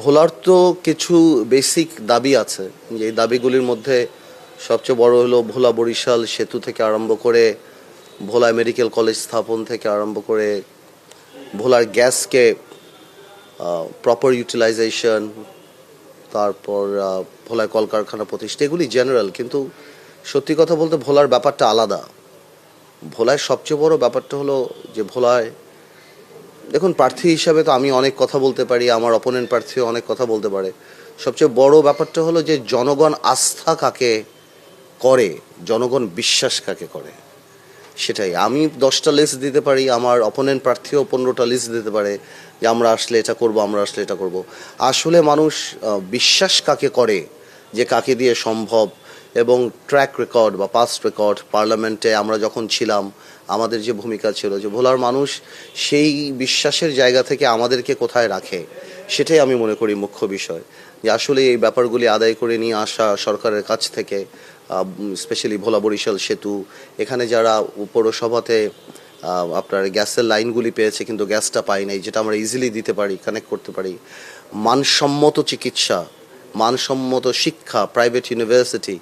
ভোলার তো কিছু বেসিক দাবি আছে, যে এই দাবিগুলির মধ্যে সবচেয়ে বড় হলো ভোলা বরিশাল সেতু থেকে আরম্ভ করে ভোলা মেডিকেল কলেজ স্থাপন থেকে আরম্ভ করে ভোলার গ্যাসকে প্রপার ইউটিলাইজেশন, তারপর ভোলায় কলকারখানা প্রতিষ্ঠা, এগুলি জেনারেল। কিন্তু সত্যি কথা বলতে ভোলার ব্যাপারটা আলাদা। ভোলায় সবচেয়ে বড় ব্যাপারটা হলো যে ভোলায়, দেখুন, প্রার্থী হিসাবে তো আমি অনেক কথা বলতে পারি, আমার অপোনেন্ট প্রার্থীও অনেক কথা বলতে পারে। সবচেয়ে বড় ব্যাপারটা হলো যে জনগণ আস্থা কাকে করে, জনগণ বিশ্বাস কাকে করে, সেটাই। আমি 10টা লিস্ট দিতে পারি, আমার অপোনেন্ট প্রার্থীও 15টা লিস্ট দিতে পারে যে আমরা আসলে এটা করব, আমরা আসলে এটা করব। আসলে মানুষ বিশ্বাস কাকে করে, যে কাকে দিয়ে সম্ভব। এবং ট্র্যাক রেকর্ড বা পাস্ট রেকর্ড, পার্লামেন্টে আমরা যখন ছিলাম আমাদের যে ভূমিকা ছিল, যে ভোলার মানুষ সেই বিশ্বাসের জায়গা থেকে আমাদেরকে কোথায় রাখে, সেটাই আমি মনে করি মুখ্য বিষয়। যে আসলে এই ব্যাপারগুলি আদায় করে নিয়ে আসা সরকারের কাছ থেকে, স্পেশালি ভোলা বরিশাল সেতু, এখানে যারা পৌরসভাতে আপনার গ্যাসের লাইনগুলি পেয়েছে কিন্তু গ্যাসটা পাই নাই, যেটা আমরা ইজিলি দিতে পারি, কানেক্ট করতে পারি। মানসম্মত চিকিৎসা, মানসম্মত শিক্ষা, প্রাইভেট ইউনিভার্সিটি,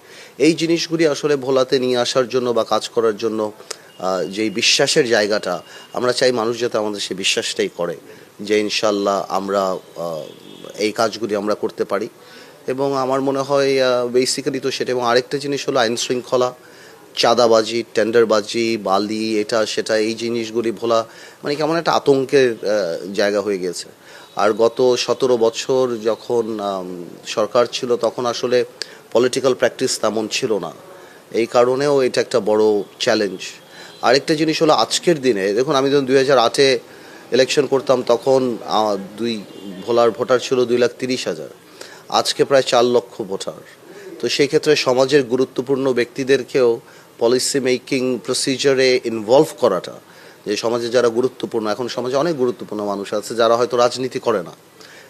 এই জিনিসগুলি আসলে ভোলাতে নিয়ে আসার জন্য বা কাজ করার জন্য যেই বিশ্বাসের জায়গাটা, আমরা চাই মানুষ যাতে আমাদের সেই বিশ্বাসটাই করে, যে ইনশাল্লাহ আমরা এই কাজগুলি আমরা করতে পারি। এবং আমার মনে হয় বেসিক্যালি তো সেটা। এবং আরেকটা জিনিস হলো আইন শৃঙ্খলা, চাঁদাবাজি, টেন্ডারবাজি, বালি, এটা সেটা, এই জিনিসগুলি ভোলা মানে কেমন একটা আতঙ্কের জায়গা হয়ে গেছে। আর গত 17 বছর যখন সরকার ছিল তখন আসলে পলিটিক্যাল প্র্যাকটিস তেমন ছিল না, এই কারণেও এটা একটা বড় চ্যালেঞ্জ। আরেকটা জিনিস হলো আজকের দিনে, দেখুন, আমি যখন 2008-এ ইলেকশন করতাম তখন ভোলার ভোটার ছিল 2,30,000, আজকে প্রায় 4 লক্ষ ভোটার। তো সেই ক্ষেত্রে সমাজের গুরুত্বপূর্ণ ব্যক্তিদেরকেও পলিসি মেকিং প্রসিজারে ইনভলভ করাটা, যে সমাজে যারা গুরুত্বপূর্ণ, এখন সমাজে অনেক গুরুত্বপূর্ণ মানুষ আছে যারা হয়তো রাজনীতি করে না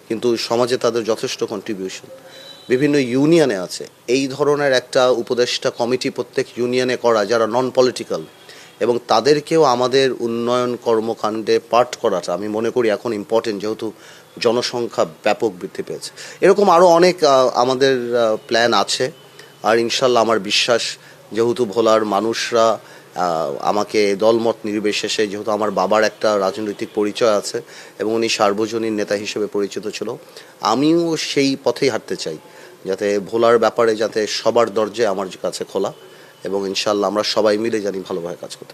কিন্তু সমাজে তাদের যথেষ্ট কন্ট্রিবিউশন, বিভিন্ন ইউনিয়নে আছে। এই ধরনের একটা উপদেষ্টা কমিটি প্রত্যেক ইউনিয়নে করা, যারা নন পলিটিক্যাল, এবং তাদেরকেও আমাদের উন্নয়ন কর্মকাণ্ডে পার্ট করাটা আমি মনে করি এখন ইম্পর্টেন্ট, যেহেতু জনসংখ্যা ব্যাপক বৃদ্ধি পেয়েছে। এরকম আরও অনেক আমাদের প্ল্যান আছে। আর ইনশাল্লাহ আমার বিশ্বাস, যেহেতু ভোলার মানুষরা আমাকে দলমত নির্বিশেষে, যেহেতু আমার বাবার একটা রাজনৈতিক পরিচয় আছে এবং উনি সার্বজনীন নেতা হিসেবে পরিচিত ছিল, আমিও সেই পথেই হাঁটতে চাই, যাতে ভোলার ব্যাপারে যাতে সবার দরজায় আমার কাছে খোলা, এবং ইনশাল্লাহ আমরা সবাই মিলে জানি ভালোভাবে কাজ করতে।